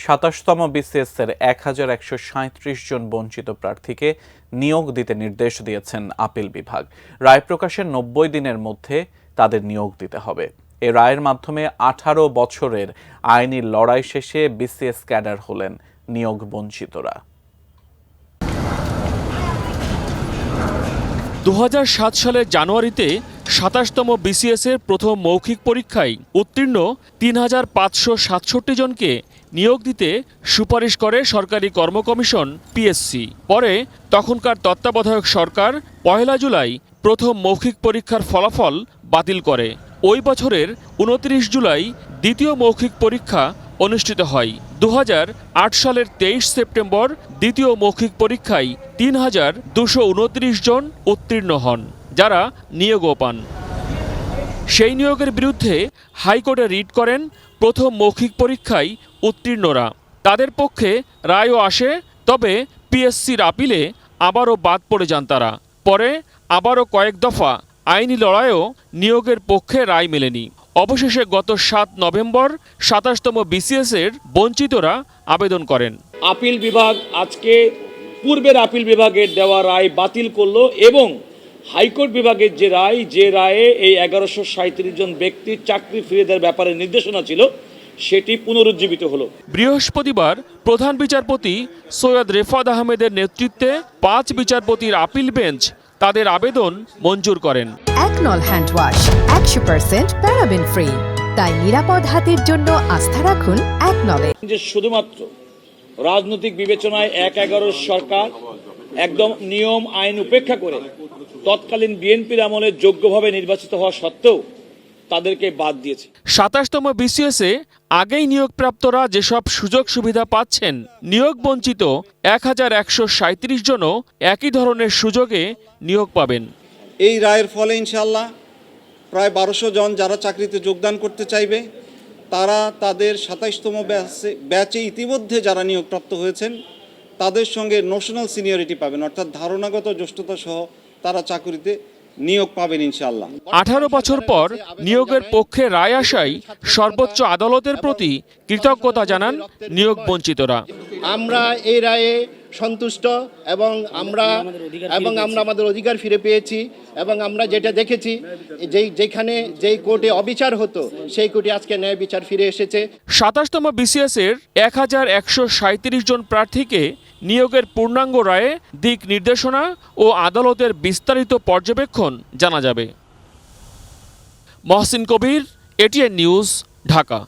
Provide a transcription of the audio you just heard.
২৭তম বিসিএস-এর ১,১৩৭ জন বঞ্চিত প্রার্থীকে নিয়োগ দিতে নির্দেশ দিয়েছেন আপিল বিভাগ। রায় প্রকাশের ৯০ দিনের মধ্যে তাদের নিয়োগ দিতে হবে। এ রায়ের মাধ্যমে ১৮ বছরের আইনি লড়াই শেষে বিসিএস ক্যাডার হলেন নিয়োগ বঞ্চিতরা। ২০০৭ সালের জানুয়ারিতে ২৭তম বিসিএস-এর প্রথম মৌখিক পরীক্ষায় উত্তীর্ণ ৩,৫৬৭ জনকে নিয়োগ দিতে সুপারিশ করে সরকারি কর্ম কমিশন পিএসসি। পরে তখনকার তত্ত্বাবধায়ক সরকার ১ জুলাই প্রথম মৌখিক পরীক্ষার ফলাফল বাতিল করে। ওই বছরের ২৯ জুলাই দ্বিতীয় মৌখিক পরীক্ষা অনুষ্ঠিত হয়। ২০০৮ সালের ২৩ সেপ্টেম্বর দ্বিতীয় মৌখিক পরীক্ষায় ৩,২২৯ জন উত্তীর্ণ হন, যারা নিয়োগও পান। সেই নিয়োগের বিরুদ্ধে হাইকোর্টে রিট করেন প্রথম মৌখিক পরীক্ষায় উত্তীর্ণরা। তাদের পক্ষে রায়ও আসে, তবে পিএসসির আপিলে আবারও বাদ পড়ে যান তারা। পরে আবারও কয়েক দফা আইনি লড়াইয়েও নিয়োগের পক্ষে রায় মেলেনি। অবশেষে গত ৭ নভেম্বর ২৭তম বিসিএস-এর বঞ্চিতরা আবেদন করেন। আপিল বিভাগ আজকে পূর্বের আপিল বিভাগের দেওয়া রায় বাতিল করলো এবং হাইকোর্ট বিভাগের যে রায়ে এই ১১৩৭ জন ব্যক্তির চাকরি ফিরিয়ে দেওয়ার ব্যাপারে নির্দেশনা ছিল, সেটি পুনরুজ্জীবিত হলো। বৃহস্পতিবার প্রধান বিচারপতি সৈয়দ রেফাত আহমেদের নেতৃত্বে ৫ বিচারপতির আপিল বেঞ্চ তাদের আবেদন মঞ্জুর করেন। একনল হ্যান্ড ওয়াশ ১০০% প্যারাবেন ফ্রি, তাই নিরাপদ হাতের জন্য আস্থা রাখুন একনলে। যে শুধুমাত্র রাজনৈতিক বিবেচনায় ১/১১ সরকার একদম নিয়ম আইন উপেক্ষা করে তৎকালীন বিএনপির আমলে যোগ্যভাবে নির্বাচিত হওয়া সত্ত্বেও তাদেরকে বাদ দিয়েছে। ২৭তম বিসিএস-এ আগেই নিয়োগপ্রাপ্তরা যেসব সুযোগ সুবিধা পাচ্ছেন, নিয়োগ বঞ্চিত ১,১৩৭ জনও একই ধরনের সুযোগে নিয়োগ পাবেন। এই রায়ের ফলে ইনশাআল্লাহ প্রায় ১২০০ জন যারা চাকরিতে যোগদান করতে চাইবে, তারা তাদের ২৭তম ব্যাচে ইতিমধ্যে যারা নিয়োগপ্রাপ্ত হয়েছেন তাদের সঙ্গে নোশনাল সিনিয়রিটি পাবেন, অর্থাৎ ধারণাগত জ্যেষ্ঠতা সহ তারা চাকরিতে নিয়োগ পাবেন ইনশাআল্লাহ। ১৮ বছর পর নিয়োগের পক্ষে রায় আসায় সর্বোচ্চ আদালতের প্রতি কৃতজ্ঞতা জানান নিয়োগ বঞ্চিতরা। আমরা এই রায়ে সন্তুষ্ট এবং আমরা আমাদের অধিকার ফিরে পেয়েছি এবং আমরা যেটা দেখেছি যেখানে যেই কোর্টে অবিচার হতো সেই কোর্টে আজকে ন্যায় বিচার ফিরে এসেছে। ২৭তম বিসিএস-এর ১,১৩৭ জন প্রার্থীকে নিয়োগের পূর্ণাঙ্গ রায়ে দিক নির্দেশনা ও আদালতের বিস্তারিত পর্যবেক্ষণ জানা যাবে। মহসিন কবির, এটিএন নিউজ, ঢাকা।